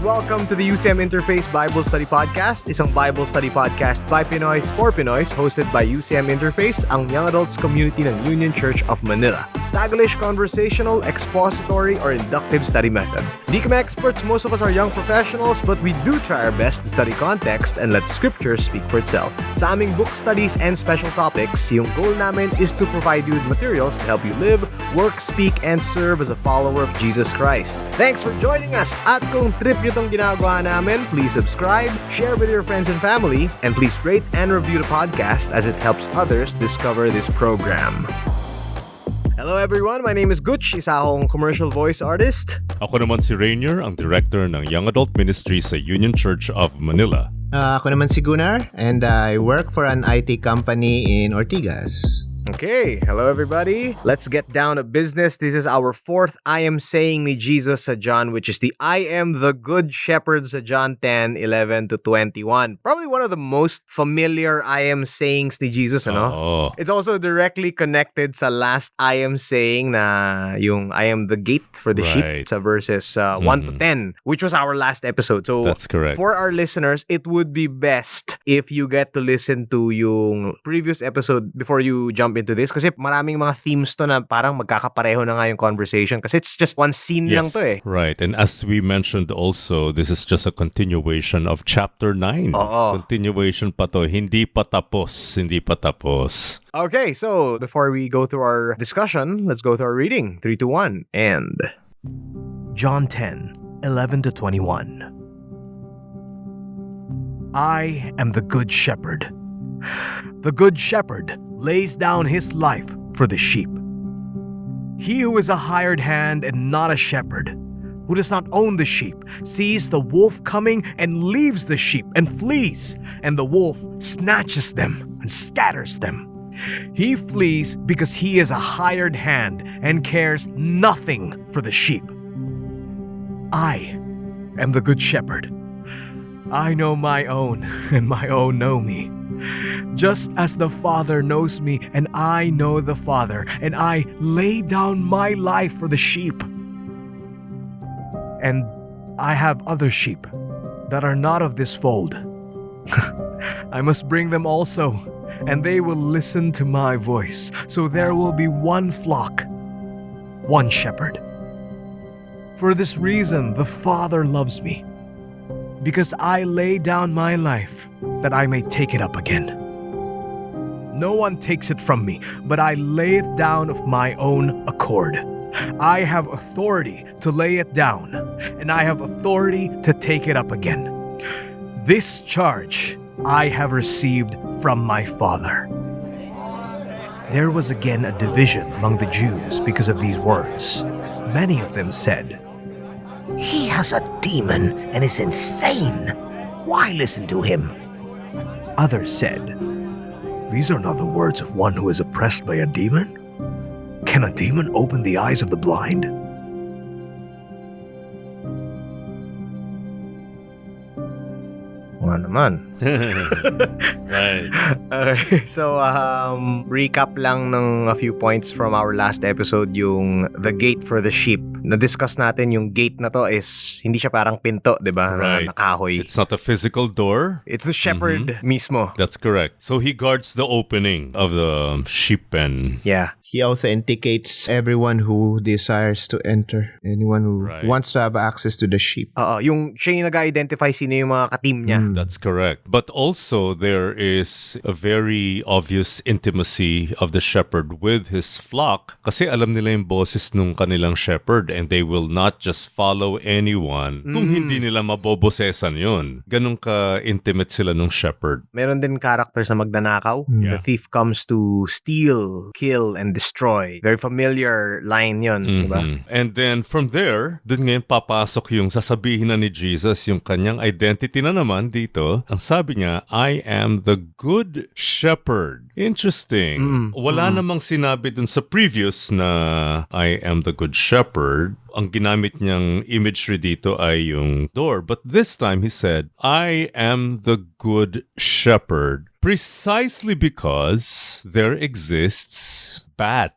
welcome to the UCM Interface Bible Study Podcast, isang Bible study podcast by Pinoys for Pinoys, hosted by UCM Interface, ang young adults community ng Union Church of Manila. Taglish conversational, expository, or inductive study method. Di kami experts, most of us are young professionals, but we do try our best to study context and let scripture speak for itself. Sa aming book studies and special topics, yung goal namin is to provide you with materials to help you live, work, speak, and serve as a follower of Jesus Christ. Thanks for joining us! At kung trip nyo itong ginagawa namin, please subscribe, share with your friends and family, and please rate and review the podcast as it helps others discover this program. Hello everyone, my name is Gutch, isa akong commercial voice artist. Ako naman si Rainier, ang director ng Young Adult Ministry sa Union Church of Manila. Ako naman si Gunnar, and I work for an IT company in Ortigas. Okay, hello everybody. Let's get down to business. This is our fourth I am saying ni Jesus sa John, which is the I am the good shepherd sa John 10:11 to 21. Probably one of the most familiar I am sayings ni Jesus, ano? Oh. It's also directly connected sa last I am saying na yung I am the gate for the sheep sa verses 1 to 10, which was our last episode. So that's correct. For our listeners, it would be best if you get to listen to yung previous episode before you jump into this, kasi maraming mga themes to na parang magkakapareho na nga yung conversation kasi it's just one scene lang to eh. Right. And as we mentioned also, this is just a continuation of chapter 9. Continuation pa to. Hindi pa tapos. Okay, so before we go through our discussion, let's go through our reading. 3, 2, 1, and John 10:11 to 21. I am the good shepherd. The good shepherd lays down his life for the sheep. He who is a hired hand and not a shepherd, who does not own the sheep, sees the wolf coming and leaves the sheep and flees, and the wolf snatches them and scatters them. He flees because he is a hired hand and cares nothing for the sheep. I am the good shepherd. I know my own, and my own know me. Just as the Father knows me, and I know the Father, and I lay down my life for the sheep. And I have other sheep that are not of this fold. I must bring them also, and they will listen to my voice. So there will be one flock, one shepherd. For this reason, the Father loves me, because I lay down my life that I may take it up again. No one takes it from me, but I lay it down of my own accord. I have authority to lay it down, and I have authority to take it up again. This charge I have received from my Father. There was again a division among the Jews because of these words. Many of them said, "He has a demon and is insane. Why listen to him?" Others said, "These are not the words of one who is oppressed by a demon? Can a demon open the eyes of the blind?" Ano naman? Right. Okay, so recap lang ng a few points from our last episode, yung the gate for the sheep. Na-discuss natin yung gate na to is hindi siya parang pinto, di ba? Right. Na nakahoy. It's not a physical door. It's the shepherd mismo. That's correct. So he guards the opening of the sheep pen. Yeah. He authenticates everyone who desires to enter. Anyone who wants to have access to the sheep. Yung siya yung nag-identify sino yung mga ka-team niya. That's correct. But also there is a very obvious intimacy of the shepherd with his flock kasi alam nila yung boses nung kanilang shepherd and they will not just follow anyone kung hindi nila mabobosesan yun. Ganun ka-intimate sila nung shepherd. Meron din characters na magnanakaw. The thief comes to steal, kill, and destroy. Very familiar line yun, diba? And then from there, dun ngayon papasok yung sasabihin na ni Jesus, yung kanyang identity na naman dito. Ang sabi niya, I am the good shepherd. Interesting. Wala namang sinabi dun sa previous na I am the good shepherd. Ang ginamit niyang imagery dito ay yung door. But this time he said, I am the good shepherd. Precisely because there exists bad.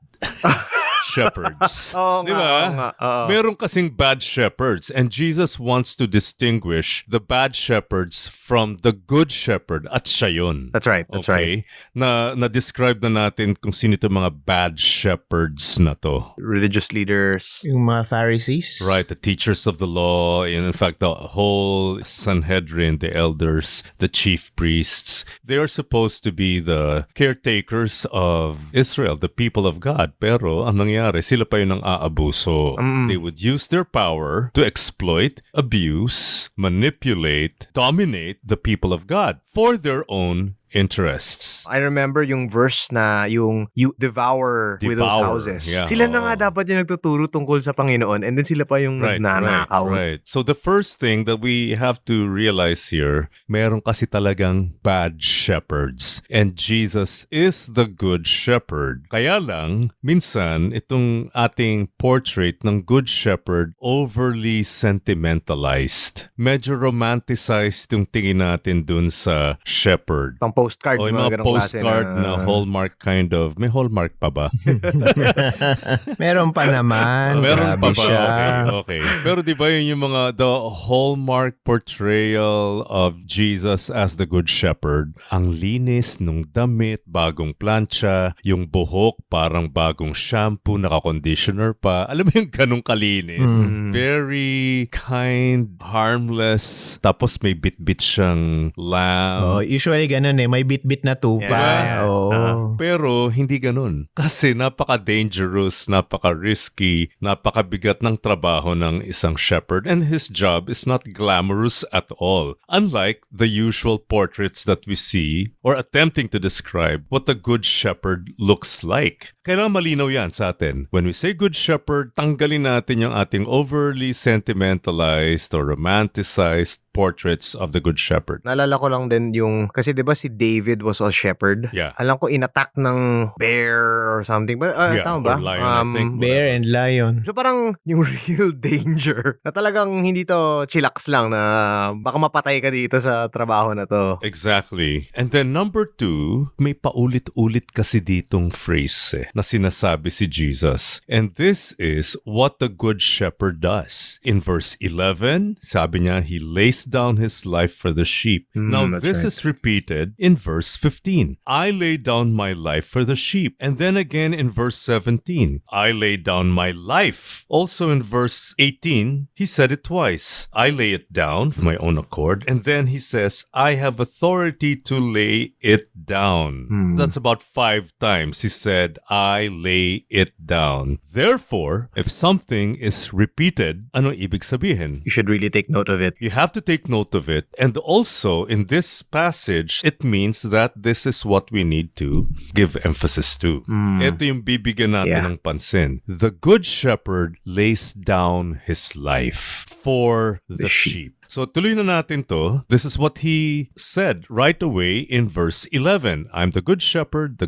shepherds. Oo Di nga, ba? oo nga, oo. Meron kasing bad shepherds, and Jesus wants to distinguish the bad shepherds from the good shepherd, at siya yun. That's right, that's right. Na-describe na natin kung sino itong mga bad shepherds na to. Religious leaders. Yung mga Pharisees. Right, the teachers of the law, and in fact, the whole Sanhedrin, the elders, the chief priests, they are supposed to be the caretakers of Israel, the people of God. Pero ang nangyari, sila pa yun ang aabuso. They would use their power to exploit, abuse, manipulate, dominate the people of God for their own interests. I remember yung verse na yung you devour widows' houses. Yeah, Sila na nga dapat yung nagtuturo tungkol sa Panginoon, and then sila pa yung nagnanakaw. Right. So the first thing that we have to realize here, meron kasi talagang bad shepherds. And Jesus is the good shepherd. Kaya lang, minsan, itong ating portrait ng good shepherd overly sentimentalized. Medyo romanticized yung tingin natin dun sa shepherd. Pang postcard. O yung mga postcard na Hallmark kind of. May Hallmark pa ba? Meron pa naman. Meron pa Grabe ba? siya. Okay. Pero di ba yun yung mga the Hallmark portrayal of Jesus as the good shepherd? Ang linis nung damit, bagong plancha, yung buhok parang bagong shampoo, naka-conditioner pa. Alam mo yung ganong kalinis. Very kind, harmless. Tapos may bit-bit siyang lamb. Usually ganun may bit-bit na tupa. Yeah. Pero hindi ganun. Kasi napaka-dangerous, napaka-risky, napakabigat ng trabaho ng isang shepherd, and his job is not glamorous at all. Unlike the usual portraits that we see or attempting to describe what a good shepherd looks like. Kailangan malinaw yan sa atin. When we say good shepherd, tanggalin natin yung ating overly sentimentalized or romanticized portraits of the good shepherd. Naalala ko lang din yung, kasi di ba si David was a shepherd? Yeah. Alam ko inattack ng bear or something. Tama ba? Or lion, I think. Bear and lion. So parang yung real danger na talagang hindi to chillax lang na baka mapatay ka dito sa trabaho na to. Exactly. And then number 2, may paulit-ulit kasi ditong phrase na sinasabi si Jesus. And this is what the good shepherd does. In verse 11, sabi niya, he lays down his life for the sheep. Now this is repeated in verse 15. I lay down my life for the sheep. And then again in verse 17, I lay down my life. Also in verse 18, he said it twice. I lay it down of my own accord. And then he says, I have authority to lay it down. That's about 5 times he said, I lay it down. Therefore, if something is repeated, ano ibig sabihin? You should really take note of it. You have to take note of it. And also, in this passage, it means that this is what we need to give emphasis to. Ito yung bibigyan natin ng pansin. The good shepherd lays down his life for the sheep. So tuloy na natin to. This is what he said right away in verse 11. I'm the good shepherd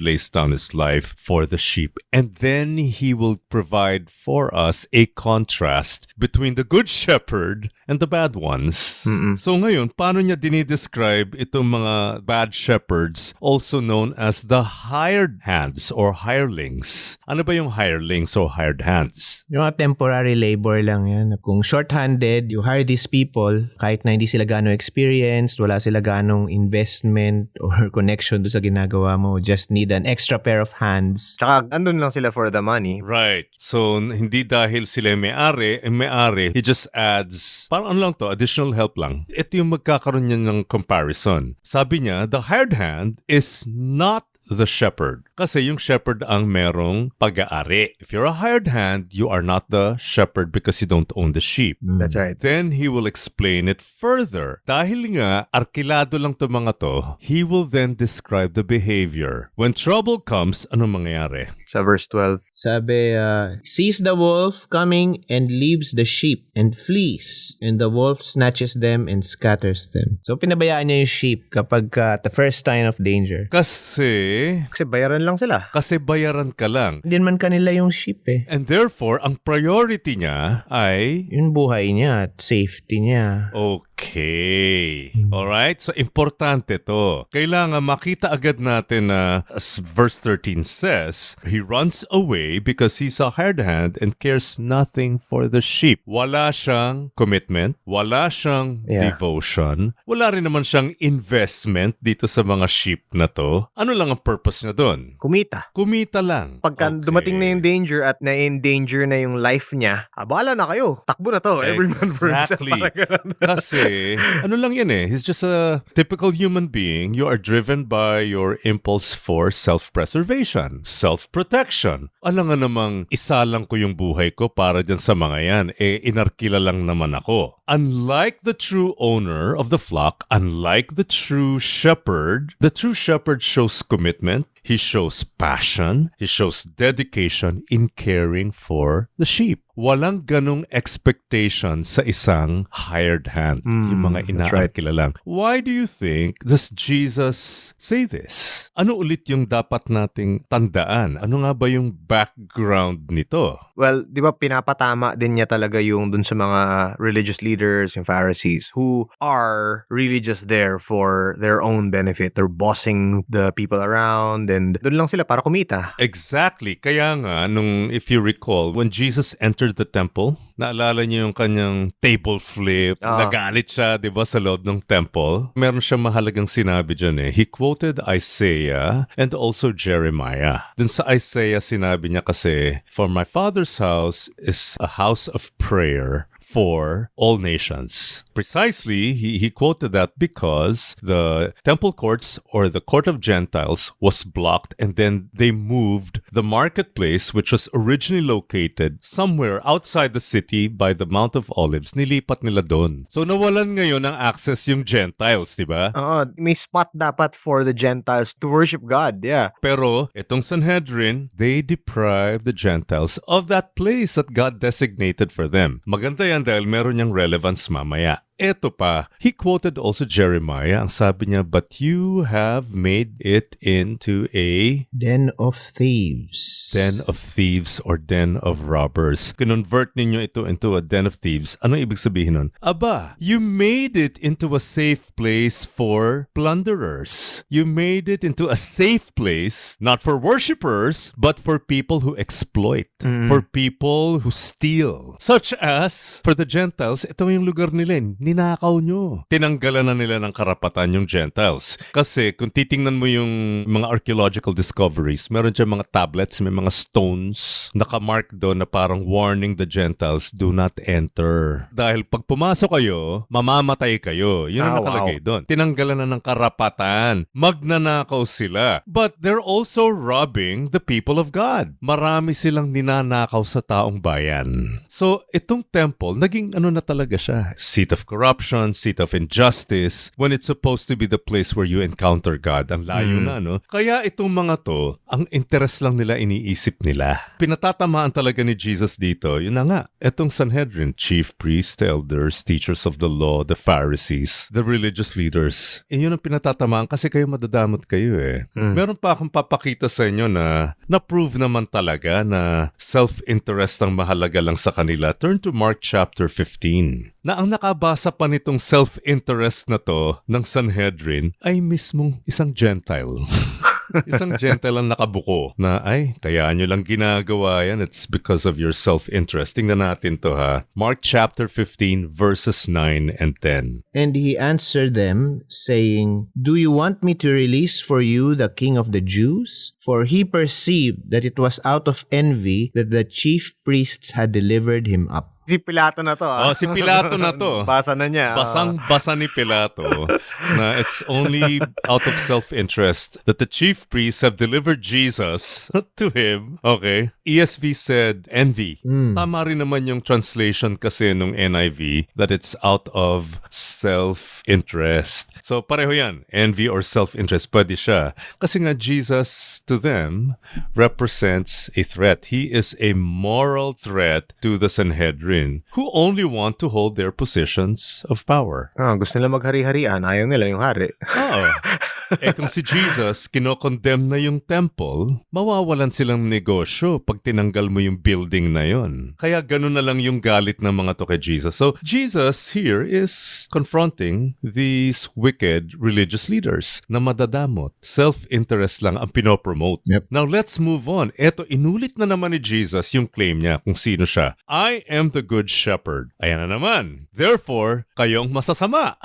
lays down his life for the sheep. And then he will provide for us a contrast between the good shepherd and the bad ones. So ngayon, paano niya dinidescribe itong mga bad shepherds, also known as the hired hands or hirelings? Ano ba yung hirelings or hired hands? Yung mga temporary labor lang yan. Kung short-handed, you hire these people, kahit na hindi sila gano'ng experienced, wala sila gano'ng investment or connection do sa ginagawa mo, just need an extra pair of hands. Tsaka andun lang sila for the money. Right. So, hindi dahil sila may-ari, he just adds, parang ano lang to, additional help lang. Ito yung magkakaroon niya ng comparison. Sabi niya, the hired hand is not the shepherd. Kasi yung shepherd ang merong pag-aari. If you're a hired hand, you are not the shepherd because you don't own the sheep. That's right. Then he will explain it further. Dahil nga, arkilado lang to mga to, he will then describe the behavior. When trouble comes, anong mangyayari? Sa verse 12. Sabi, sees the wolf coming and leaves the sheep and flees, and the wolf snatches them and scatters them. So pinabayaan niya yung sheep kapag the first sign of danger. Kasi bayaran lang sila. Kasi bayaran ka lang. Hindi naman kanila yung sheep eh. And therefore, ang priority niya ay yung buhay niya at safety niya. Okay. Alright? So, importante to. Kailangan makita agad natin na, as verse 13 says, he runs away because he's a hired hand and cares nothing for the sheep. Wala siyang commitment. Wala siyang devotion. Wala rin naman siyang investment dito sa mga sheep na to. Ano lang ang purpose niya doon? Kumita lang. Pagka dumating na yung danger at na-endanger na yung life niya, bahala na kayo. Takbo na to. Every man for himself. Kasi, ano lang yan eh. He's just a typical human being. You are driven by your impulse for self-preservation, self-protection. Alam nga namang isa lang ko yung buhay ko para dyan sa mga yan. Inarkila lang naman ako. Unlike the true owner of the flock, unlike the true shepherd shows commitment. He shows passion. He shows dedication in caring for the sheep. Walang ganong expectation sa isang hired hand. Yung mga inaarkila lang. Why do you think does Jesus say this? Ano ulit yung dapat nating tandaan? Ano nga ba yung background nito? Well, di ba pinapatama din niya talaga yung dun sa mga religious leaders, yung Pharisees, who are really just there for their own benefit. They're bossing the people around and dun lang sila para kumita. Exactly. Kaya nga, if you recall, when Jesus entered the temple, naalala niyo yung kanyang table flip, nagalit siya, di ba, sa loob ng temple. Meron siyang mahalagang sinabi dyan eh. He quoted Isaiah and also Jeremiah. Dun sa Isaiah, sinabi niya kasi, "For my Father's house is a house of prayer for all nations." Precisely, he quoted that because the temple courts or the court of Gentiles was blocked and then they moved the marketplace, which was originally located somewhere outside the city by the Mount of Olives. Nilipat nila doon. So nawalan ngayon ng access yung Gentiles, di ba? May spot dapat for the Gentiles to worship God, yeah. Pero itong Sanhedrin, they deprived the Gentiles of that place that God designated for them. Maganda yan dahil meron niyang relevance mamaya. Eto pa, he quoted also Jeremiah. Ang sabi niya, "But you have made it into a den of thieves." Den of thieves or den of robbers. Convert ninyo ito into a den of thieves. Ano ibig sabihin nun? Aba, you made it into a safe place for plunderers. You made it into a safe place, not for worshipers, but for people who exploit. For people who steal. Such as, for the Gentiles, ito yung lugar nila. Ninakaw nyo. Tinanggalan na nila ng karapatan yung Gentiles. Kasi kung titingnan mo yung mga archaeological discoveries, meron dyan mga tablets, may mga stones, nakamark doon na parang warning the Gentiles, do not enter. Dahil pag pumasok kayo, mamamatay kayo. Yun ang nakalagay doon. Tinanggalan na ng karapatan. Magnanakaw sila. But they're also robbing the people of God. Marami silang ninanakaw sa taong bayan. So, itong temple, naging ano na talaga siya? Seat of corruption, seat of injustice, when it's supposed to be the place where you encounter God. Ang layo na, no? Kaya itong mga to, ang interest lang nila iniisip nila. Pinatatamaan talaga ni Jesus dito, yun na nga, itong Sanhedrin, chief priests, elders, teachers of the law, the Pharisees, the religious leaders. Yun ang pinatatamaan kasi kayo madadamot kayo eh. Meron pa akong papakita sa inyo na na-prove naman talaga na self-interest ang mahalaga lang sa kanila. Turn to Mark chapter 15. Na ang nakabasa pa nitong self-interest na to ng Sanhedrin ay mismong isang Gentile. Isang Gentile ang nakabuko na, ay, kaya nyo lang ginagawa yan. It's because of your self-interest. Tingnan natin to ha. Mark chapter 15 verses 9 and 10. And he answered them, saying, "Do you want me to release for you the king of the Jews? For he perceived that it was out of envy that the chief priests had delivered him up." Si Pilato na to. Oh, si Pilato na to. Basa na niya. Basang-basa ni Pilato na it's only out of self-interest that the chief priests have delivered Jesus to him. Okay. ESV said envy. Tama rin naman yung translation kasi nung NIV that it's out of self-interest. So pareho yan. Envy or self-interest. Pwede siya. Kasi nga Jesus to them represents a threat. He is a moral threat to the Sanhedrin who only want to hold their positions of power. Gusto nila maghari-harian. Ayaw nila yung hari. Oo. Kung si Jesus, kinokondemn na yung temple, mawawalan silang negosyo pag tinanggal mo yung building na yon. Kaya ganun na lang yung galit ng mga to kay Jesus. So, Jesus here is confronting these wicked religious leaders na madadamot. Self-interest lang ang pinopromote. Yep. Now, let's move on. Eto, inulit na naman ni Jesus yung claim niya kung sino siya. I am the good shepherd. Ayan na naman. Therefore, kayong masasama.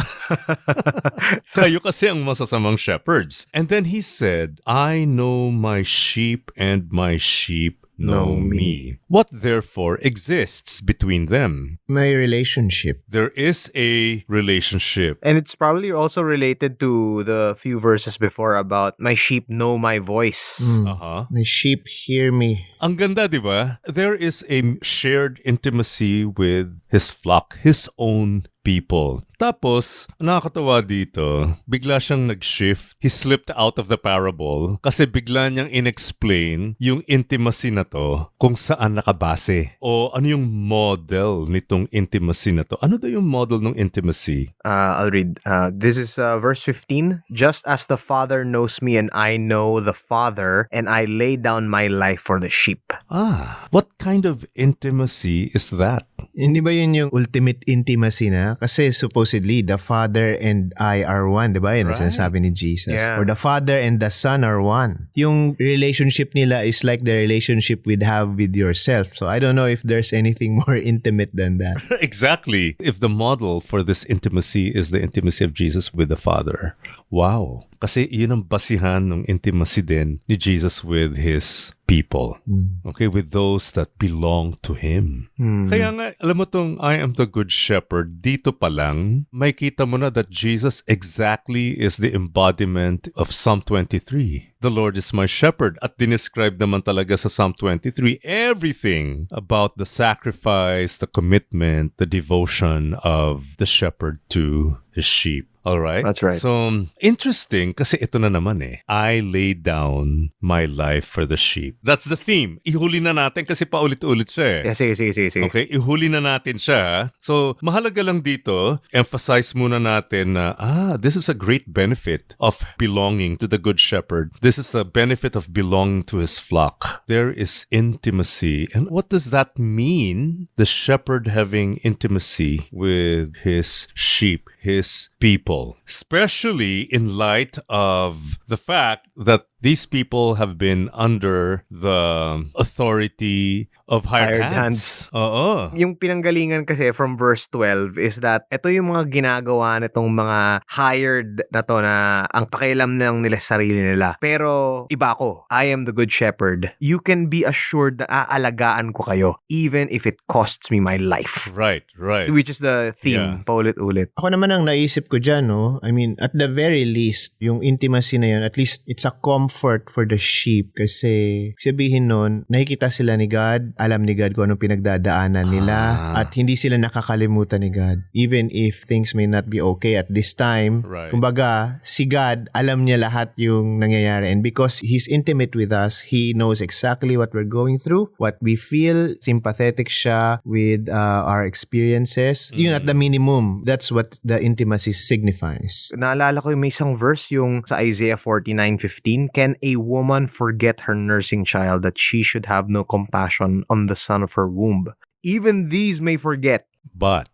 Kayo kasi ang masasamang shepherds. And then he said, I know my sheep and my sheep know me. What therefore exists between them? My relationship. There is a relationship. And it's probably also related to the few verses before about my sheep know my voice. Uh-huh. My sheep hear me. Ang ganda, di ba? There is a shared intimacy with his flock, his own people. Tapos, nakakatawa dito, bigla siyang nag-shift. He slipped out of the parable kasi bigla niyang inexplain yung intimacy na to kung saan nakabase. O ano yung model nitong intimacy na to? Ano daw yung model ng intimacy? I'll read. This is verse 15. Just as the Father knows me and I know the Father, and I lay down my life for the sheep. What kind of intimacy is that? Hindi ba yun yung ultimate intimacy na? Kasi supposedly, the Father and I are one. Di ba? Yan ang sinasabi ni Jesus. Yeah. Or the Father and the Son are one. Yung relationship nila is like the relationship we'd have with yourself. So I don't know if there's anything more intimate than that. Exactly. If the model for this intimacy is the intimacy of Jesus with the Father. Wow. Kasi yun ang basihan ng intimacy din ni Jesus with his people. Okay, with those that belong to Him. Kaya nga, alam mo tong I am the good shepherd, dito pa lang, may kita mo na that Jesus exactly is the embodiment of Psalm 23. The Lord is my shepherd. At dinescribe naman talaga sa Psalm 23 everything about the sacrifice, the commitment, the devotion of the shepherd to his sheep. All right? That's right. So, interesting kasi ito na naman eh. I lay down my life for the sheep. That's the theme. Ihuli na natin kasi paulit-ulit siya eh. Yeah, sige. Okay, ihuli na natin siya. So, mahalaga lang dito, emphasize muna natin na, this is a great benefit of belonging to the Good Shepherd. This is the benefit of belonging to his flock. There is intimacy. And what does that mean? The shepherd having intimacy with his sheep, his people. Especially in light of the fact that these people have been under the authority of hired hands. Oo. Yung pinanggalingan kasi from verse 12 is that ito yung mga ginagawa nitong mga hired na to na ang pakialam lang nila sa sarili nila. Pero iba ako. I am the good shepherd. You can be assured na aalagaan ko kayo even if it costs me my life. Right. Which is the theme, paulit-ulit. Ako naman ang naisip ko dyan, no? I mean, at the very least, yung intimacy na yun, at least it's a comfort for the sheep kasi sabihin nun, nakikita sila ni God, alam ni God kung anong pinagdadaanan nila at hindi sila nakakalimutan ni God. Even if things may not be okay at this time, kumbaga, si God, alam niya lahat yung nangyayari and because He's intimate with us, He knows exactly what we're going through, what we feel, sympathetic siya with our experiences. Yun at the minimum, that's what the intimacy signifies. Naalala ko yung may isang verse yung sa Isaiah 49:15, can a woman forget her nursing child that she should have no compassion on the son of her womb? Even these may forget, but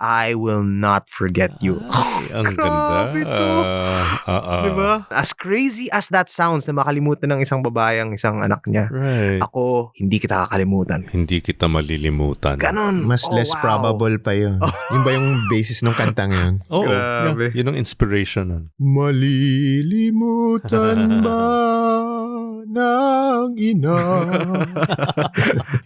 I will not forget you. Ang Grabe ganda. to. Diba? As crazy as that sounds na makalimutan ng isang babae ang isang anak niya. Right. Ako, hindi kita kakalimutan. Hindi kita malilimutan. Ganon. Mas less probable pa yun. Yun ba yung basis ng kantang yun? Oo. Grabe. Yun ang inspiration nun. Malilimutan ba ng ina?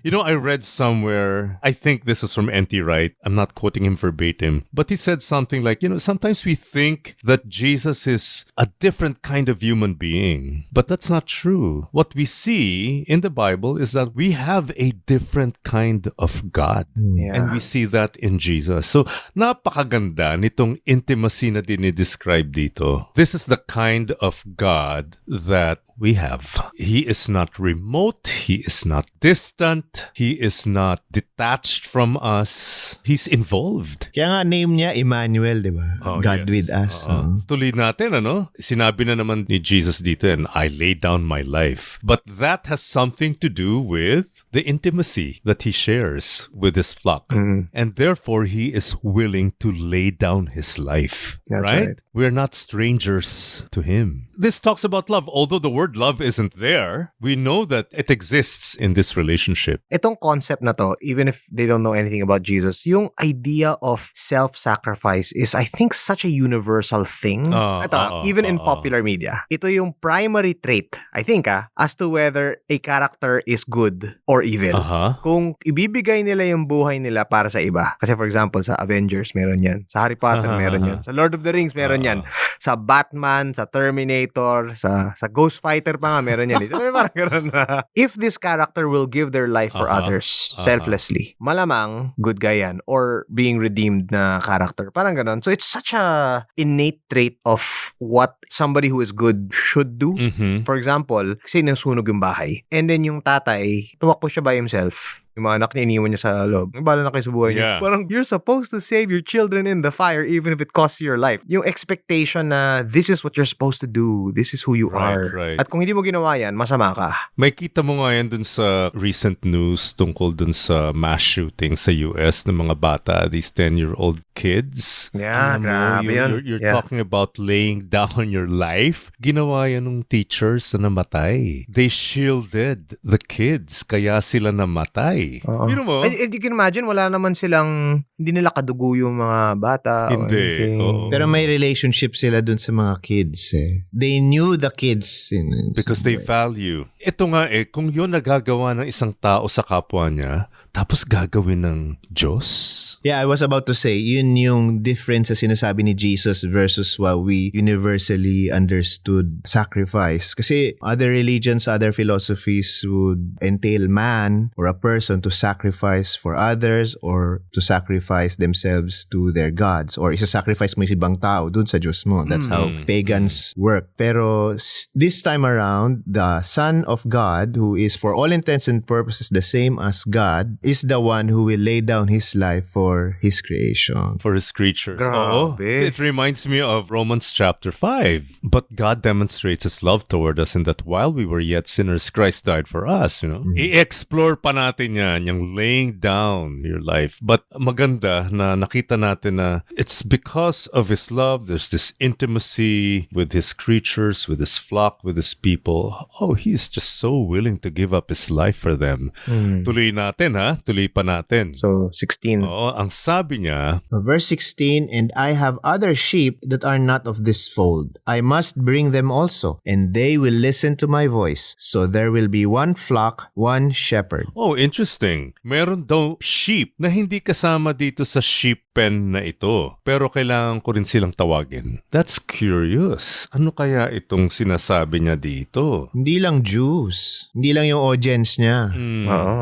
You know, I read somewhere, I think this is from N.T. Wright. I'm not quoting him verbatim, but he said something like, sometimes we think that Jesus is a different kind of human being, but that's not true. What we see in the Bible is that we have a different kind of God. Yeah. And we see that in Jesus. So, napakaganda nitong intimacy na dinidescribe dito. This is the kind of God that we have. He is not remote. He is not distant. He is not detached from us. He's involved. Kaya nga name niya Emmanuel, di ba? God yes. with us. Tuloy natin, sinabi na naman ni Jesus dito, and I lay down my life. But that has something to do with the intimacy that he shares with his flock. And therefore, he is willing to lay down his life. That's right. We're not strangers to him. This talks about love. Although the word love isn't there, we know that it exists in this relationship. Itong concept na to, even if they don't know anything about Jesus, yung idea of self-sacrifice is, I think, such a universal thing. Even in popular media. Ito yung primary trait, I think, as to whether a character is good or evil. Kung ibibigay nila yung buhay nila para sa iba. Kasi for example, sa Avengers, meron yan. Sa Harry Potter, meron yan. Sa Lord of the Rings, meron yan. Sa Batman, sa Terminator, sa Ghost Fighter pa nga, meron yan. Parang ganun na. If this character will give their life for others selflessly, malamang good guy yan or being redeemed na character. Parang ganun. So it's such a innate trait of what somebody who is good should do. For example, kasi nasunog yung bahay. And then yung tatay, tumakbo siya by himself. Yung mga anak niya, iniwan niya sa loob. Bala na kayo sa buhay niya. Parang, you're supposed to save your children in the fire even if it costs you your life. Yung expectation na this is what you're supposed to do. This is who you are. Right. At kung hindi mo ginawa yan, masama ka. May kita mo nga yan dun sa recent news tungkol dun sa mass shooting sa US ng mga bata, these 10-year-old kids. Yeah, grabe yun. You're talking about laying down your life. Ginawa yan ng teachers na namatay. They shielded the kids, kaya sila namatay. You know, you can imagine, wala naman silang, hindi nila kadugo yung mga bata. Hindi. Pero may relationship sila dun sa mga kids. They knew the kids. Because they value. Ito nga kung yun nagagawa ng isang tao sa kapwa niya, tapos gagawin ng Diyos. Yeah, I was about to say, yun yung difference sa sinasabi ni Jesus versus what we universally understood sacrifice. Kasi other religions, other philosophies would entail man or a person to sacrifice for others or to sacrifice themselves to their gods or isa-sacrifice mo yung ibang tao dun sa Diyos mo. That's how pagans work. Pero this time around, the Son of God, who is for all intents and purposes the same as God, is the one who will lay down his life for his creation. For his creatures. Grabe. It reminds me of Romans chapter 5. But God demonstrates His love toward us in that while we were yet sinners, Christ died for us. I-explore pa natin yan, yung laying down your life. But maganda na nakita natin na it's because of His love, there's this intimacy with His creatures, with His flock, with His people. He's just so willing to give up His life for them. Tuloy natin, tuloy pa natin. So, 16. Ang sabi niya, Verse 16, and I have other sheep that are not of this fold. I must bring them also, and they will listen to my voice. So there will be one flock, one shepherd. Interesting. Meron daw sheep na hindi kasama dito sa sheep pen na ito. Pero kailangan ko rin silang tawagin. That's curious. Ano kaya itong sinasabi niya dito? Hindi lang Jews. Hindi lang yung audience niya.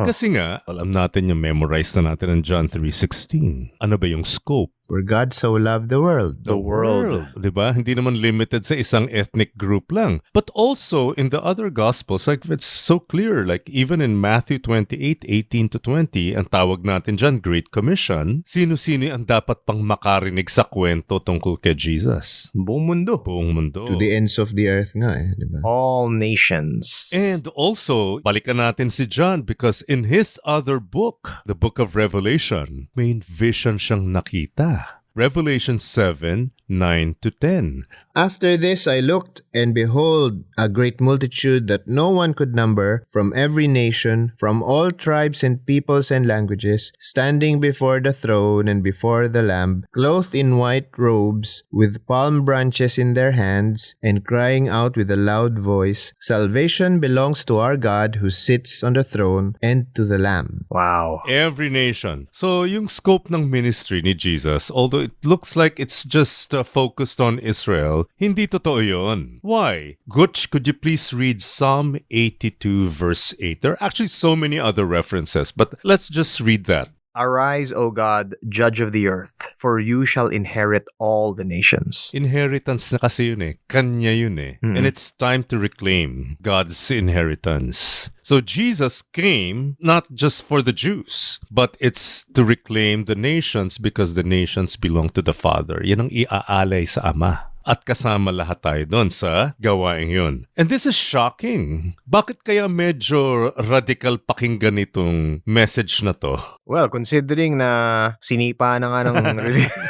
Kasi nga, alam natin yung memorize na natin ng John 3:16. Ano ba yung scope? For God so loved the world. The world. Diba? Hindi naman limited sa isang ethnic group lang. But also in the other Gospels, like it's so clear, like even in Matthew 28:18-20, ang tawag natin dyan, Great Commission, sino-sino ang dapat pang makarinig sa kwento tungkol kay Jesus? Buong mundo. Buong mundo. To the ends of the earth nga diba? All nations. And also, balikan natin si John because in his other book, the book of Revelation, may vision siyang nakita. Revelation 7:9-10. After this I looked, and behold, a great multitude that no one could number, from every nation, from all tribes and peoples and languages, standing before the throne and before the Lamb, clothed in white robes, with palm branches in their hands, and crying out with a loud voice, Salvation belongs to our God who sits on the throne and to the Lamb. Wow. Every nation. So yung scope ng ministry ni Jesus, although it looks like it's just focused on Israel, hindi totoo yun. Why? Gutch, could you please read Psalm 82 verse 8? There are actually so many other references, but let's just read that. Arise, O God, judge of the earth, for you shall inherit all the nations. Inheritance na kasi yun eh. Kanya yun eh. Mm-mm. And it's time to reclaim God's inheritance. So Jesus came not just for the Jews, but it's to reclaim the nations because the nations belong to the Father. Yan ang iaalay sa Ama. At kasama lahat tayo doon sa gawain yun. And this is shocking. Bakit kaya medyo radical pakinggan itong message na to? Well, considering na sinipa na nga ng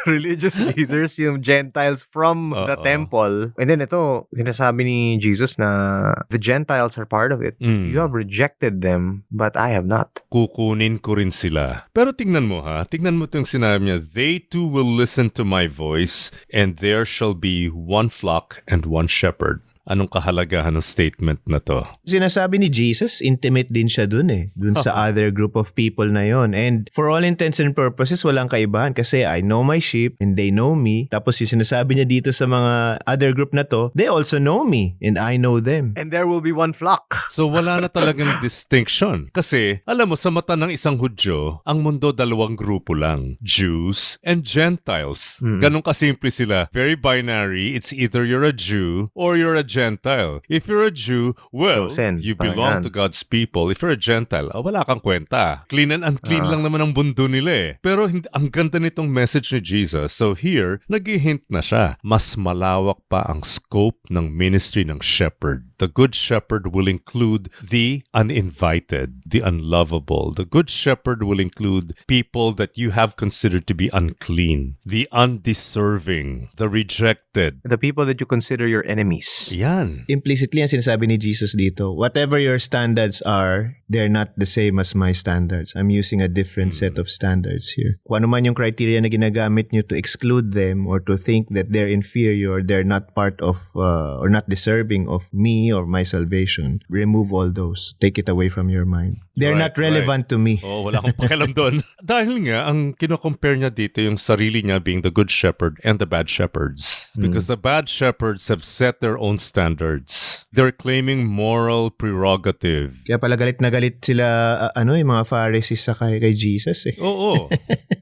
religious leaders yung Gentiles from the temple, and then ito, sinasabi ni Jesus na the Gentiles are part of it. You have rejected them, but I have not. Kukunin ko rin sila. Pero tingnan mo ha, tingnan mo itong sinabi niya, they too will listen to my voice, and there shall be one flock and one shepherd. Anong kahalagahan ng statement na to? Sinasabi ni Jesus, intimate din siya dun eh. Dun sa other group of people na yon. And for all intents and purposes, walang kaibahan kasi I know my sheep and they know me. Tapos yung sinasabi niya dito sa mga other group na to, they also know me and I know them. And there will be one flock. So wala na talagang distinction. Kasi, alam mo, sa mata ng isang Hudyo, ang mundo dalawang grupo lang. Jews and Gentiles. Ganun kasimple sila. Very binary. It's either you're a Jew or you're a Gentile. If you're a Jew, well, Chosen. you belong to God's people. If you're a Gentile, wala kang kwenta. Clean and unclean lang naman ang bundo nila eh. Pero ang ganda nitong message ni Jesus. So here, nag-hint na siya. Mas malawak pa ang scope ng ministry ng shepherd. The good shepherd will include the uninvited, the unlovable. The good shepherd will include people that you have considered to be unclean, the undeserving, the rejected. The people that you consider your enemies. Yan. Implicitly, ang sinasabi ni Jesus dito, whatever your standards are, they're not the same as my standards. I'm using a different set of standards here. Kung ano man yung criteria na ginagamit nyo to exclude them or to think that they're inferior, they're not part of or not deserving of me or my salvation, remove all those. Take it away from your mind. They're not relevant to me. Oh, wala akong pakialam doon. Dahil nga, ang kino-compare niya dito yung sarili niya being the good shepherd and the bad shepherds. Because the bad shepherds have set their own standards. They're claiming moral prerogative. Kaya pala galit na galit sila, yung mga Pharisees sa kay Jesus eh. Oo.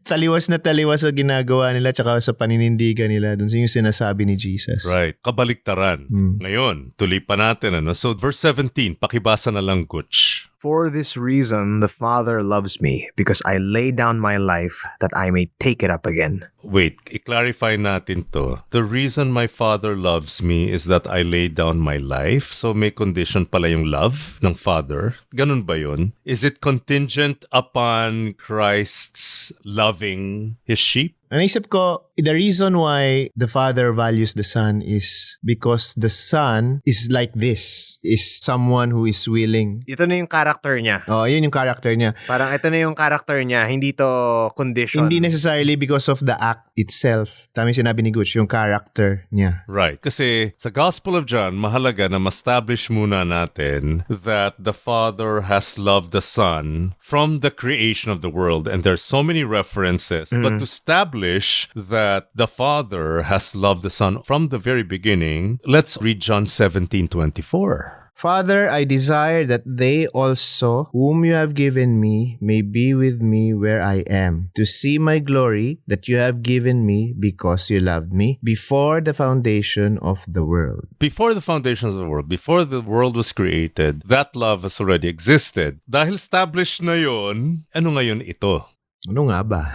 Taliwas na taliwas sa ginagawa nila tsaka sa paninindigan nila. Dun sa yung sinasabi ni Jesus. Right. Kabaliktaran. Ngayon, tuloy pa natin. So, verse 17, pakibasa na lang, Gutch. For this reason, the Father loves me, because I lay down my life that I may take it up again. Wait, i-clarify natin to. The reason my Father loves me is that I lay down my life. So may condition pala yung love ng Father. Ganun ba yun? Is it contingent upon Christ's loving His sheep? Naisip ko, the reason why the Father values the Son is because the Son is like this, is someone who is willing. Ito na yung character niya. Oh, yun yung character niya. Parang ito na yung character niya, hindi to condition. Hindi necessarily because of the act itself. Tama yung sinabi ni Gutch, yung character niya. Right. Kasi sa Gospel of John, mahalaga na ma-establish muna natin that the Father has loved the Son from the creation of the world. And there's so many references. But to establish that the Father has loved the Son from the very beginning, let's read John 17:24. Father, I desire that they also, whom you have given me, may be with me where I am, to see my glory that you have given me because you loved me before the foundation of the world. Before the foundations of the world, before the world was created, that love has already existed. Dahil established na yon, ano ngayon ito? Ano nga ba?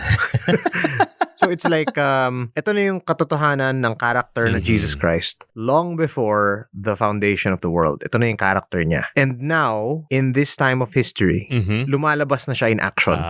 So it's like, ito na yung katotohanan ng character na Jesus Christ. Long before the foundation of the world, ito na yung character niya. And now, in this time of history, lumalabas na siya in action.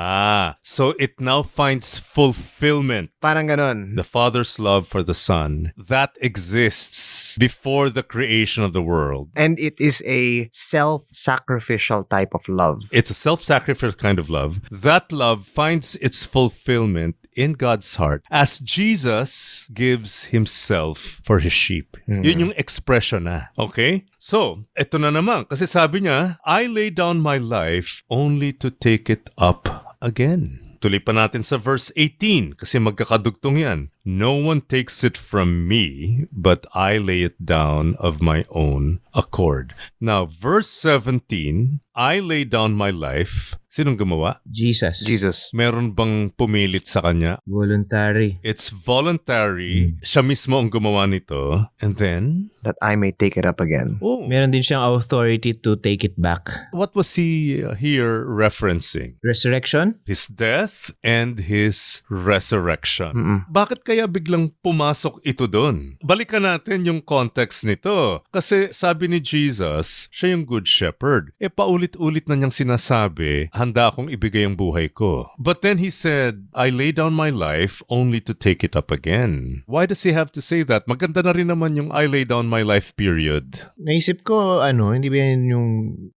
So it now finds fulfillment. Parang ganon. The Father's love for the Son, that exists before the creation of the world. And it is a self-sacrificial type of love. It's a self-sacrificial kind of love. That love finds its fulfillment in God's heart as Jesus gives Himself for His sheep. Yun yung expression na. Okay? So, eto na naman. Kasi sabi niya, I lay down my life only to take it up again. Tuloy pa natin sa verse 18 kasi magkakadugtong yan. No one takes it from me, but I lay it down of my own accord. Now, verse 17, I lay down my life. Sinong gumawa? Jesus. Meron bang pumilit sa kanya? Voluntary. It's voluntary. Siya mismo ang gumawa nito. And then? That I may take it up again. Oh, Meron din siyang authority to take it back. what was he here referencing? Resurrection? His death and his resurrection. Bakit kaya biglang pumasok ito doon? Balikan natin yung context nito. Kasi sabi ni Jesus, siya yung good shepherd. Paulit-ulit na niyang sinasabi, handa akong ibigay ang buhay ko. But then he said, I lay down my life only to take it up again. Why does he have to say that? Maganda na rin naman yung I lay down my life period. Naisip ko, hindi ba yan yung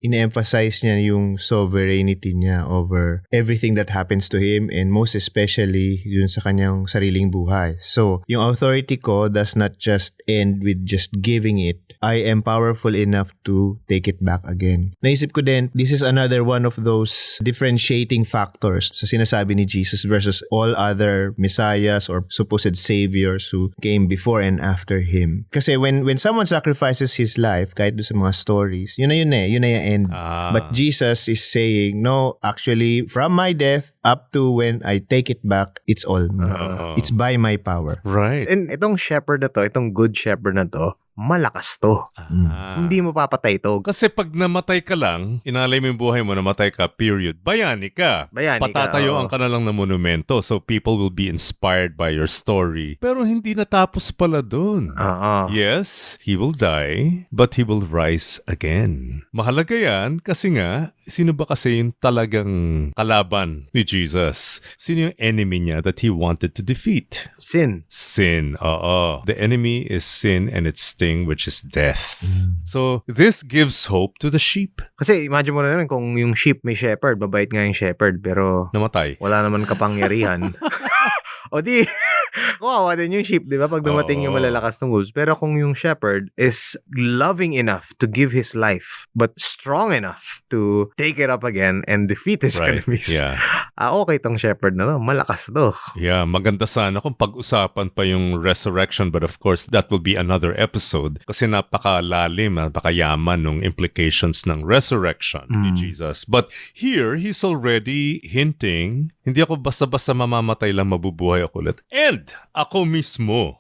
ine-emphasize niya yung sovereignty niya over everything that happens to him and most especially yun sa kanyang sariling buhay. So, yung authority ko does not just end with just giving it. I am powerful enough to take it back again. Naisip ko din, this is another one of those differentiating factors sa sinasabi ni Jesus versus all other messiahs or supposed saviors who came before and after him. Kasi when someone sacrifices his life, kahit doon sa mga stories, yun na yung end. But Jesus is saying, no, actually, from my death up to when I take it back, it's all me. It's by my power. Right. And itong shepherd na to, itong good shepherd na to, malakas to. Hindi mo papatay to. Kasi pag namatay ka lang, inalay mo yung buhay mo, namatay ka, period. Bayani ka. Patatayuan ka na lang ng monumento so people will be inspired by your story. Pero hindi natapos pala dun. Yes, he will die, but he will rise again. Mahalaga yan kasi nga, sino ba kasi yung talagang kalaban ni Jesus? Sino yung enemy niya that he wanted to defeat? Sin. Sin, The enemy is sin and its sting, which is death. So, this gives hope to the sheep. Kasi imagine mo na naman kung yung sheep may shepherd, mabait nga yung shepherd, pero Namatay. wala naman kapangyarihan. O di, kawawa din yung sheep, di ba? Pag dumating yung malalakas ng wolves. Pero kung yung shepherd is loving enough to give his life, but strong enough to take it up again and defeat his enemies. Yeah. Okay tong shepherd na to. Malakas to. Yeah, maganda sana kung pag-usapan pa yung resurrection, but of course, that will be another episode kasi napakalalim, napakayaman ng implications ng resurrection ni Jesus. But here, he's already hinting, hindi ako basta-basta mamamatay lang, mabubuhay ako ulit. And ako mismo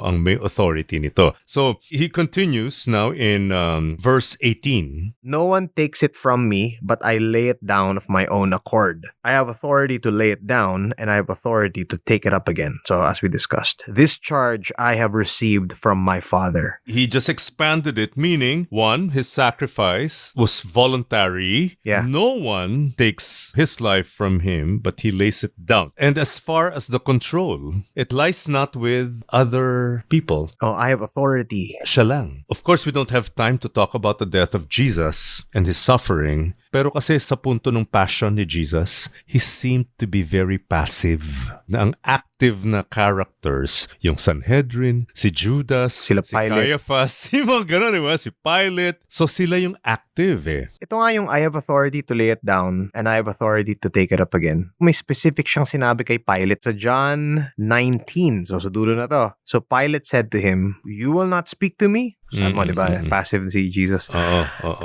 ang may authority nito. So, he continues now in verse 18. No one takes it from me, but I lay it down of my own accord. I have authority to lay it down, and I have authority to take it up again. So, as we discussed, this charge I have received from my Father. He just expanded it, meaning, one, his sacrifice was voluntary. Yeah. No one takes his life from him, but he lays it down. And as far as the control, it lies not with other people. Oh, I have authority. Siya lang. Of course, we don't have time to talk about the death of Jesus and his suffering. Pero kasi sa punto ng passion ni Jesus, he seemed to be very passive. Na ang active na characters, yung Sanhedrin, si Judas, Sila si Pilate. Caiaphas, yung mga ganun, diba? Si Pilate. So sila yung active Ito nga yung I have authority to lay it down and I have authority to take it up again. May specific siyang sinabi kay Pilate sa John 19. So sa dulo na to. So Pilate said to him, "You will not speak to me?" Sabi mo, diba? Passive si Jesus.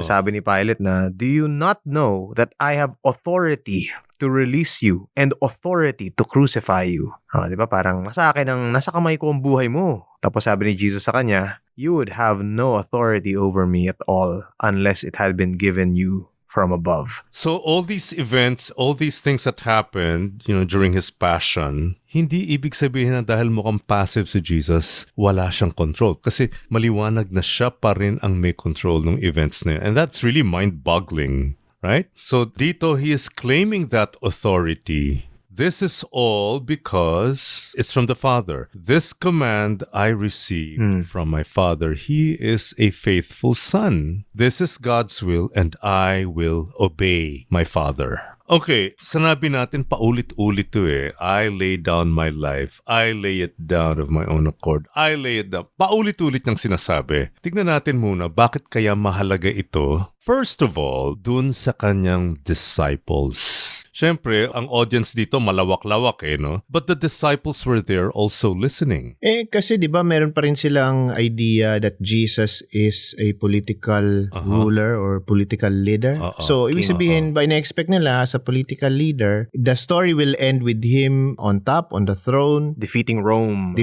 Sabi ni Pilate na, "Do you not know that I have authority to release you and authority to crucify you?" Diba? Parang nasa akin nasa kamay ko ang buhay mo. Tapos sabi ni Jesus sa kanya, "You would have no authority over me at all unless it had been given you from above." So all these events, all these things that happened, during his passion, hindi ibig sabihin na dahil mukhang passive si Jesus, wala siyang control. Kasi maliwanag na siya pa rin ang may control ng events na yun. And that's really mind-boggling, right? So dito, he is claiming that authority. This is all because it's from the Father. This command I received from my Father. He is a faithful Son. This is God's will, and I will obey my Father. Okay, sanabi natin paulit-ulit to I lay down my life. I lay it down of my own accord. I lay it down. Paulit-ulit niyang sinasabi. Tignan natin muna, bakit kaya mahalaga ito? First of all, dun sa kanyang disciples. Siyempre, ang audience dito malawak-lawak no? But the disciples were there also listening. Kasi di ba meron pa rin silang idea that Jesus is a political ruler or political leader. So, ibig sabihin, ba ina-expect nila as a political leader, the story will end with him on top, on the throne. Defeating Rome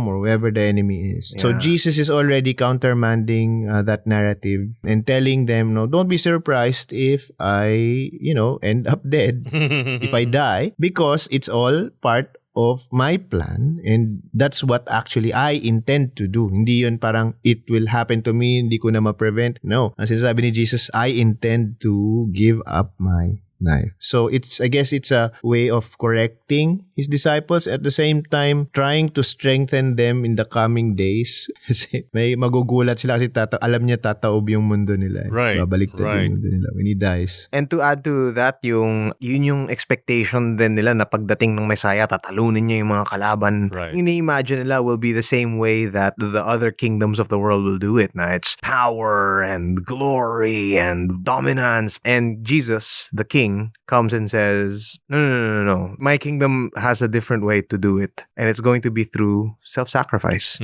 or whoever the enemy is. Yeah. So, Jesus is already countermanding that narrative and telling them, no, don't be surprised if I, end up dead. If I die, because it's all part of my plan and that's what actually I intend to do. Hindi yun parang it will happen to me, hindi ko na ma-prevent. No. Ang sinasabi ni Jesus, I intend to give up my life. So I guess it's a way of correcting his disciples at the same time trying to strengthen them in the coming days. Kasi may magugulat sila kasi alam niya tataob yung mundo nila. Right. Babaliktad yung mundo nila when he dies. And to add to that, yun yung expectation din nila na pagdating ng Messiah, tatalunin niya yung mga kalaban. Right. Ini-imagine nila will be the same way that the other kingdoms of the world will do it. Na it's power and glory and dominance. And Jesus, the king, comes and says, no. My kingdom has a different way to do it. And it's going to be through self-sacrifice.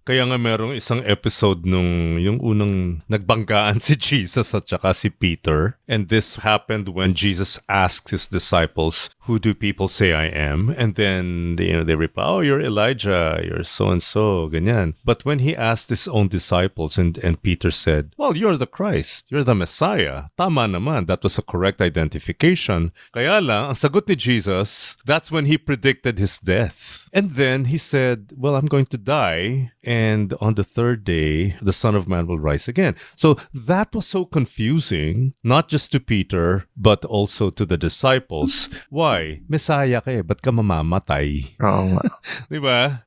Kaya nga merong isang episode nung yung unang nagbanggaan si Jesus at saka si Peter. And this happened when Jesus asked his disciples, who do people say I am? And then they reply, oh, you're Elijah, you're so-and-so, ganyan. But when he asked his own disciples and Peter said, well, you're the Christ, you're the Messiah. Tama naman, that was a correct identification. Kaya lang, ang sagot ni Jesus, that's when he predicted his death. And then he said, well, I'm going to die, and on the third day, the Son of Man will rise again. So that was so confusing, not just to Peter, but also to the disciples. Why? Messiah ka ba't ka mamamatay? Oo nga. Diba?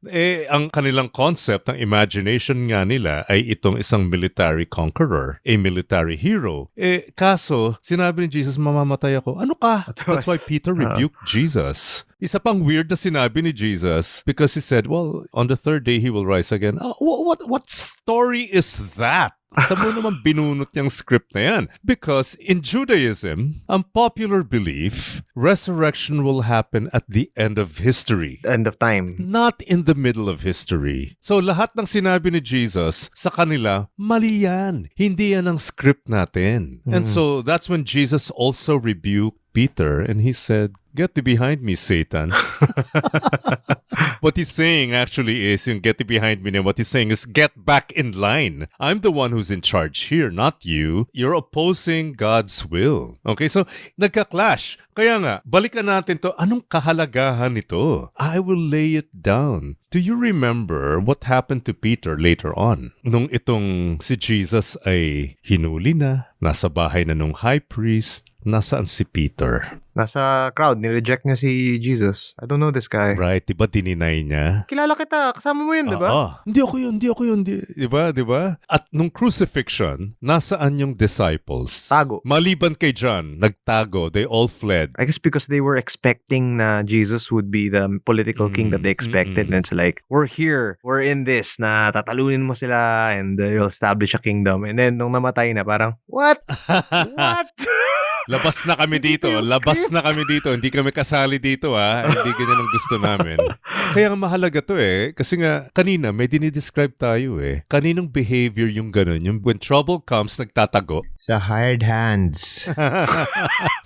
Ang kanilang concept, ang imagination nga nila ay itong isang military conqueror, a military hero. Kaso, sinabi ni Jesus, mamamatay ako. Ano ka? That's why Peter rebuked Jesus. Isa pang weird na sinabi ni Jesus because he said, well, on the third day he will rise again. What story is that? Saan mo naman binunot niyang script na yan? Because in Judaism, ang popular belief, resurrection will happen at the end of history. End of time. Not in the middle of history. So lahat ng sinabi ni Jesus sa kanila, mali yan. Hindi yan ang script natin. And so that's when Jesus also rebuked Peter and he said, get thee behind me, Satan. What he's saying actually is, yung get thee behind me, and what he's saying is, get back in line. I'm the one who's in charge here, not you. You're opposing God's will. Okay, so nagka-clash. Kaya nga, balikan natin to, anong kahalagahan nito? I will lay it down. Do you remember what happened to Peter later on? Nung itong si Jesus ay hinuli na, nasa bahay na nung high priest, nasaan si Peter? Nasa crowd, nireject niya si Jesus. I don't know this guy. Right, diba dininay niya? Kilala kita, kasama mo yun, diba? Hindi ako yun. Diba? At nung crucifixion, nasaan yung disciples? Tago. Maliban kay John, nagtago. They all fled. I guess because they were expecting na Jesus would be the political king that they expected. And it's like, we're here, we're in this, na tatalunin mo sila and you'll establish a kingdom. And then, nung namatay na, parang, what? What? Labas na kami dito. Hindi kami kasali dito, ha. Hindi ganyan ang gusto namin. Kaya nga mahalaga to Kasi nga, kanina may dinidescribe tayo Kaninong behavior yung ganun? Yung when trouble comes, nagtatago. Sa hired hands.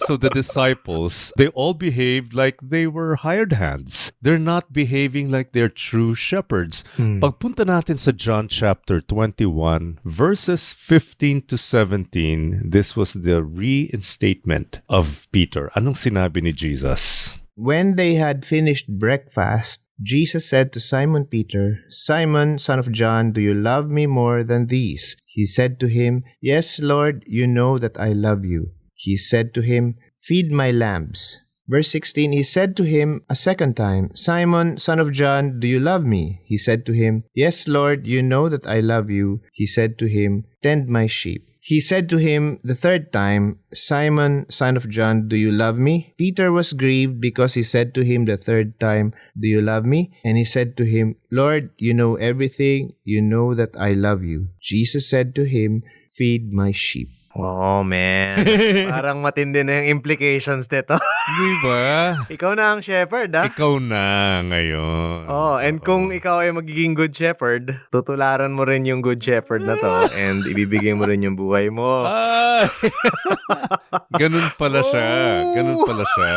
So the disciples, they all behaved like they were hired hands. They're not behaving like they're true shepherds. Pagpunta natin sa John chapter 21, verses 15 to 17, this was the reinstatement of Peter. Anong sinabi ni Jesus? When they had finished breakfast, Jesus said to Simon Peter, Simon, son of John, do you love me more than these? He said to him, Yes, Lord, you know that I love you. He said to him, Feed my lambs. Verse 16, he said to him a second time, Simon, son of John, do you love me? He said to him, Yes, Lord, you know that I love you. He said to him, Tend my sheep. He said to him the third time, Simon, son of John, do you love me? Peter was grieved because he said to him the third time, do you love me? And he said to him, Lord, you know everything. You know that I love you. Jesus said to him, feed my sheep. Oh, man. Parang matindi na yung implications nito. Di ba? Ikaw na ang shepherd, ha? Ikaw na ngayon. Oh, and kung ikaw ay magiging good shepherd, tutularan mo rin yung good shepherd na to and ibibigay mo rin yung buhay mo. Ah! Ganun pala siya. Ganun pala siya.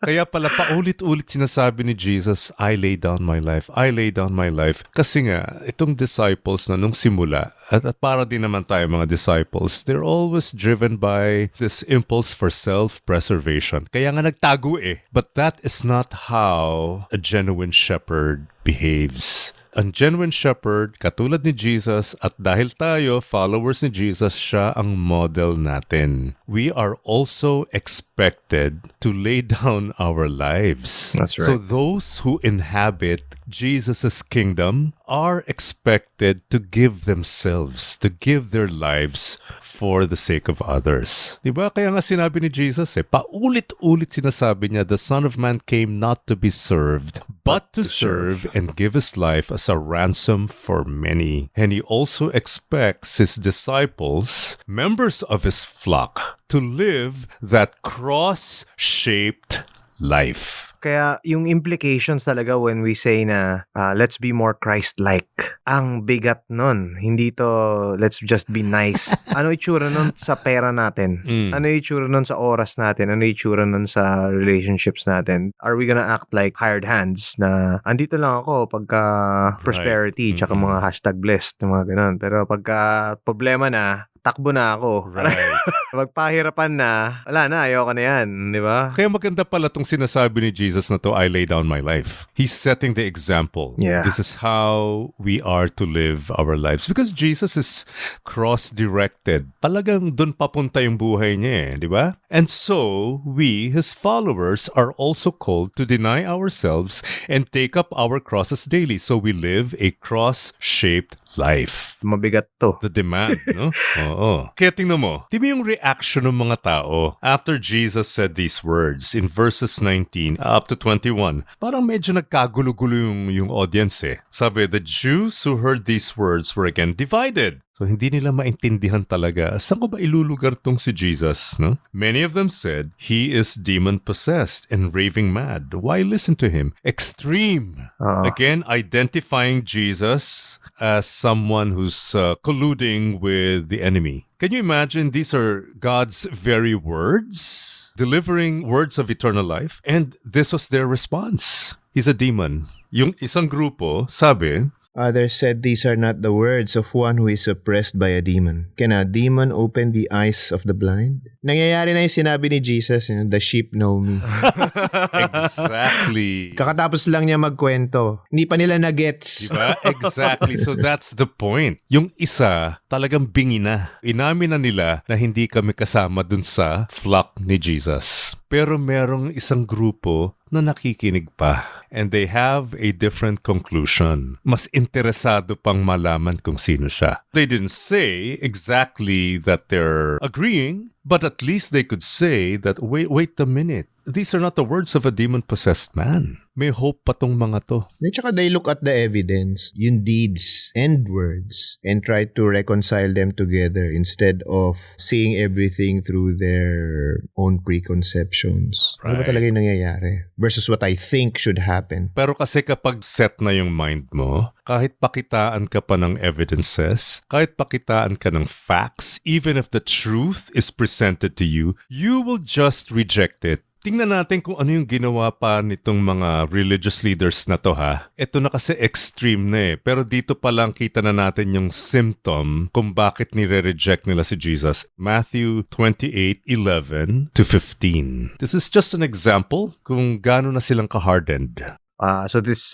Kaya pala paulit-ulit sinasabi ni Jesus, I lay down my life. I lay down my life. Kasi nga, itong disciples na nung simula, at para din naman tayo mga disciples, they're always driven by this impulse for self-preservation. Kaya nga nagtago eh. But that is not how a genuine shepherd behaves. Ang genuine shepherd, katulad ni Jesus, at dahil tayo, followers ni Jesus, siya ang model natin. We are also expected to lay down our lives. That's right. So those who inhabit Jesus' kingdom are expected to give themselves, to give their lives for the sake of others. Diba? Kaya nga sinabi ni Jesus paulit-ulit sinasabi niya, the Son of Man came not to be served, but to serve and give his life as a ransom for many. And he also expects his disciples, members of his flock, to live that cross-shaped life. Kaya yung implications talaga when we say na let's be more Christ-like, ang bigat nun. Hindi to let's just be nice. Ano itsura nun sa pera natin? Ano itsura nun sa oras natin? Ano itsura nun sa relationships natin? Are we gonna act like hired hands na andito lang ako pagka prosperity tsaka mga hashtag blessed, mga ganun. Pero pagka problema na, takbo na ako. Right. Magpahirapan na, wala na, ayoko na yan, di ba? Kaya maganda pala itong sinasabi ni Jesus na to, I lay down my life. He's setting the example. Yeah. This is how we are to live our lives. Because Jesus is cross-directed. Talagang dun papunta yung buhay niya di ba? And so, we, his followers, are also called to deny ourselves and take up our crosses daily. So we live a cross-shaped life. Mabigat to. The demand, no? Oo. Kaya tingnan mo, di ba yung reaction ng mga tao after Jesus said these words in verses 19 up to 21? Parang medyo nagkagulo-gulo yung audience eh. Sabi, the Jews who heard these words were again divided. So hindi nila maintindihan talaga, saan ko ba ilulugar tong si Jesus? No? Many of them said, he is demon-possessed and raving mad. Why listen to him? Extreme. Again, identifying Jesus as someone who's colluding with the enemy. Can you imagine these are God's very words, delivering words of eternal life? And this was their response. He's a demon. Yung isang grupo, sabi, Others said these are not the words of one who is oppressed by a demon. Can a demon open the eyes of the blind? Nangyayari na yung sinabi ni Jesus, the sheep know me. exactly. Kakatapos lang niya magkwento. Hindi pa nila na-gets. Diba? Exactly. So that's the point. Yung isa, talagang bingi na. Inamin na nila na hindi kami kasama dun sa flock ni Jesus. Pero merong isang grupo na nakikinig pa. And they have a different conclusion. Mas interesado pang malaman kung sino siya. They didn't say exactly that they're agreeing, but at least they could say that, wait a minute. These are not the words of a demon-possessed man. May hope pa tong mga to. At saka they look at the evidence, yung deeds and words, and try to reconcile them together instead of seeing everything through their own preconceptions. Ano ba Right. talaga yung nangyayari? Versus what I think should happen. Pero kasi kapag set na yung mind mo, kahit pakitaan ka pa ng evidences, kahit pakitaan ka ng facts, even if the truth is presented to you, you will just reject it. Tingnan natin kung ano yung ginawa pa nitong mga religious leaders na to ha. Ito na kasi extreme na eh. Pero dito pa lang kita na natin yung symptom kung bakit nire-reject nila si Jesus. Matthew 28:11 to 15. This is just an example kung gaano na silang ka-hardened. So this,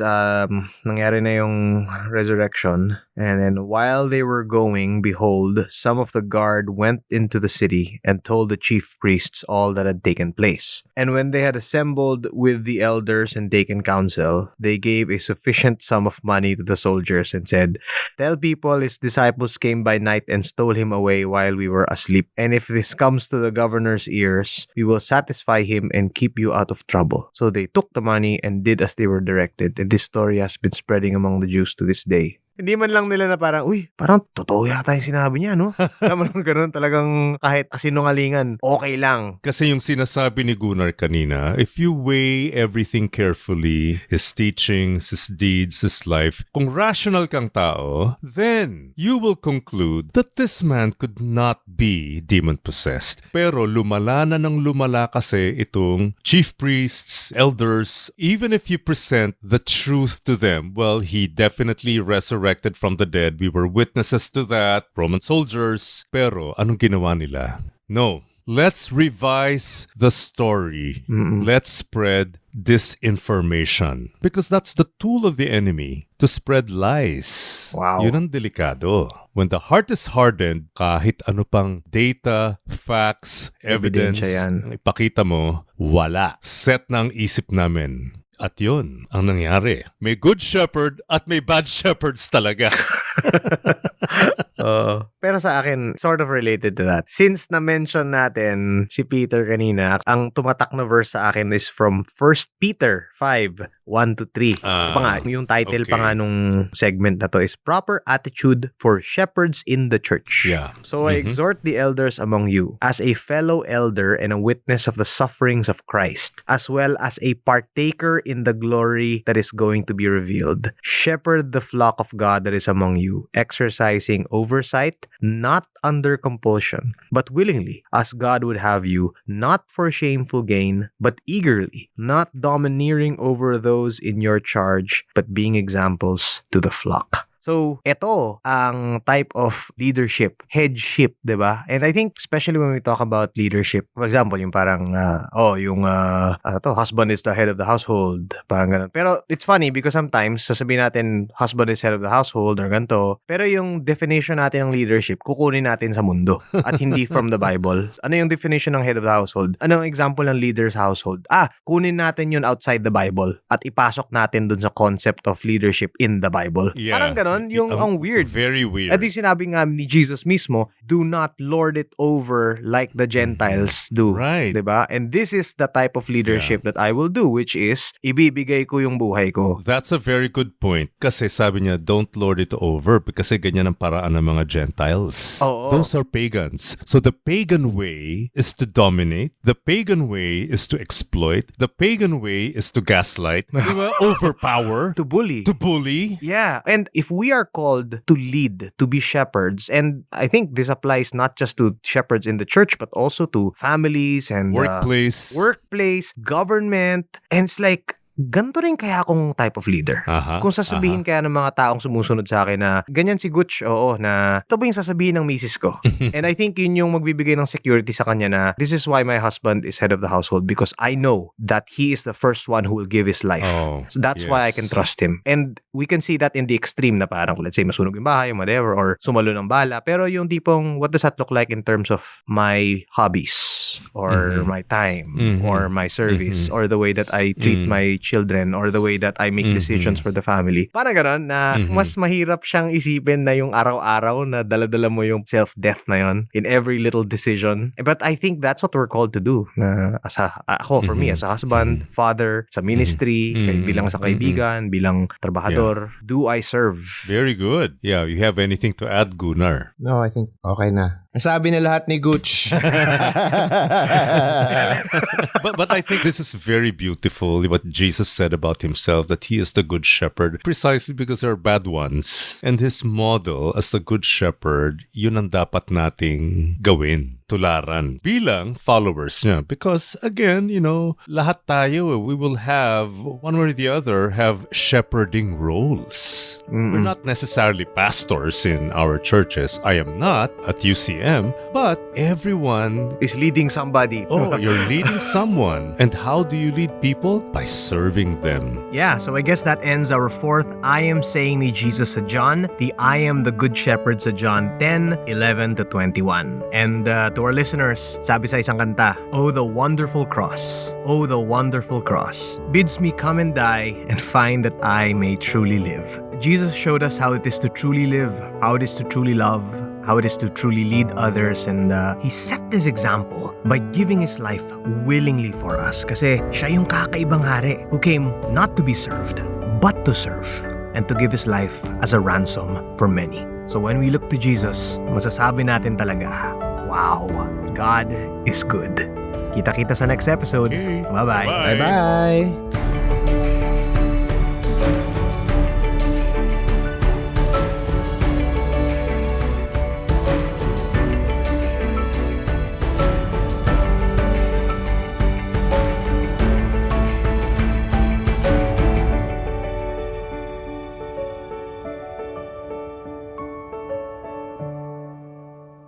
nangyari na yung resurrection And then while they were going, behold, some of the guard went into the city and told the chief priests all that had taken place. And when they had assembled with the elders and taken counsel, they gave a sufficient sum of money to the soldiers and said, "Tell people his disciples came by night and stole him away while we were asleep. And if this comes to the governor's ears, we will satisfy him and keep you out of trouble." So they took the money and did as they were directed. And this story has been spreading among the Jews to this day. Hindi man lang nila na parang, uy, parang totoo yata yung sinabi niya, no? Alam mo nang ganun, talagang kahit kasinungalingan, okay lang. Kasi yung sinasabi ni Gunnar kanina, if you weigh everything carefully, his teachings, his deeds, his life, kung rational kang tao, then you will conclude that this man could not be demon-possessed. Pero lumala na ng lumala kasi itong chief priests, elders, even if you present the truth to them, well, he definitely resurrected from the dead. We were witnesses to that, Roman soldiers. Pero anong ginawa nila? No. Let's revise the story. Let's spread disinformation. Because that's the tool of the enemy, to spread lies. Wow. Yun ang delikado. When the heart is hardened, kahit ano pang data, facts, evidence, Ebidensya yan. ang ipakita mo, wala. Set na ang isip namin. At yun ang nangyari. May good shepherd at may bad shepherds talaga. Pero sa akin, sort of related to that. Since na-mention natin si Peter kanina, ang tumatak na verse sa akin is from 1 Peter 5, 1-3. Ito pa nga, yung title pa nga nung segment na to is Proper Attitude for Shepherds in the Church. Yeah. So I exhort the elders among you, as a fellow elder and a witness of the sufferings of Christ, as well as a partaker in the glory that is going to be revealed. Shepherd the flock of God that is among you, exercising oversight, not under compulsion, but willingly, as God would have you, not for shameful gain, but eagerly, not domineering over those in your charge, but being examples to the flock. So, ito ang type of leadership, headship, di ba? And I think, especially when we talk about leadership, for example, yung parang, husband is the head of the household, parang ganun. Pero, it's funny because sometimes, sasabihin natin, husband is head of the household or ganito, pero yung definition natin ng leadership, kukunin natin sa mundo at hindi from the Bible. Ano yung definition ng head of the household? Ano ang example ng leader's household? Kunin natin yun outside the Bible at ipasok natin dun sa concept of leadership in the Bible. Yeah. Parang ganun. Yung ang weird. Very weird. At di sinabi nga ni Jesus mismo, do not lord it over like the Gentiles do. Right. Diba? And this is the type of leadership that I will do, which is, ibibigay ko yung buhay ko. That's a very good point. Kasi sabi niya, don't lord it over kasi ganyan ang paraan ng mga Gentiles. Oo. Those are pagans. So the pagan way is to dominate. The pagan way is to exploit. The pagan way is to gaslight. Diba? Overpower. To bully. To bully. Yeah. And if we are called to lead, to be shepherds, and I think this applies not just to shepherds in the church, but also to families and Workplace. government, and it's like, ganito rin kaya akong type of leader. Kung sasabihin kaya ng mga taong sumusunod sa akin na ganyan si Gutch, na ito ba yung sasabihin ng misis ko? And I think yun yung magbibigay ng security sa kanya na this is why my husband is head of the household, because I know that he is the first one who will give his life. So that's why I can trust him. And we can see that in the extreme na parang, let's say, masunog yung bahay, whatever, or sumalo ng bala. Pero yung tipong, what does that look like in terms of my hobbies? Or my time, or my service, or the way that I treat my children, or the way that I make decisions for the family. Parang gano'n na mas mahirap siyang isipin na yung araw-araw na dala-dala mo yung self-death na yon in every little decision. But I think that's what we're called to do. Na for me, as a husband, father, sa ministry, bilang sa kaibigan, bilang trabahador, do I serve? Very good. Yeah, you have anything to add, Gunnar? No, I think okay na. Nasabi na lahat ni Gooch. but I think this is very beautiful, what Jesus said about himself, that he is the good shepherd, precisely because there are bad ones. And his model as the good shepherd, yun ang dapat nating gawin. tularan bilang followers niya. Because again, lahat tayo, we will have, one way or the other, have shepherding roles. We're not necessarily pastors in our churches. I am not at UCM, but everyone Is leading somebody. Oh, you're leading someone. And how do you lead people? By serving them. Yeah, so I guess that ends our fourth I am saying ni Jesus sa John, the I am the good shepherd sa John 10:11 to 21. And to our listeners, sabi sa isang kanta, "Oh, the wonderful cross, oh, the wonderful cross, bids me come and die and find that I may truly live." Jesus showed us how it is to truly live, how it is to truly love, how it is to truly lead others, and He set this example by giving His life willingly for us. Kasi siya yung kakaibang hari who came not to be served, but to serve, and to give His life as a ransom for many. So when we look to Jesus, masasabi natin talaga, wow, God is good. Kita-kita sa next episode. Okay. Bye-bye. Bye-bye!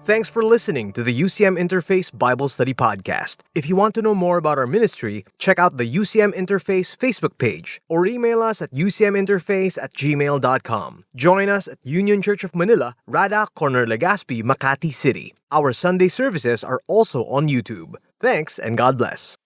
Thanks for listening to the UCM Interface Bible Study Podcast. If you want to know more about our ministry, check out the UCM Interface Facebook page or email us at ucminterface@gmail.com. Join us at Union Church of Manila, Rada, Corner Legazpi, Makati City. Our Sunday services are also on YouTube. Thanks and God bless.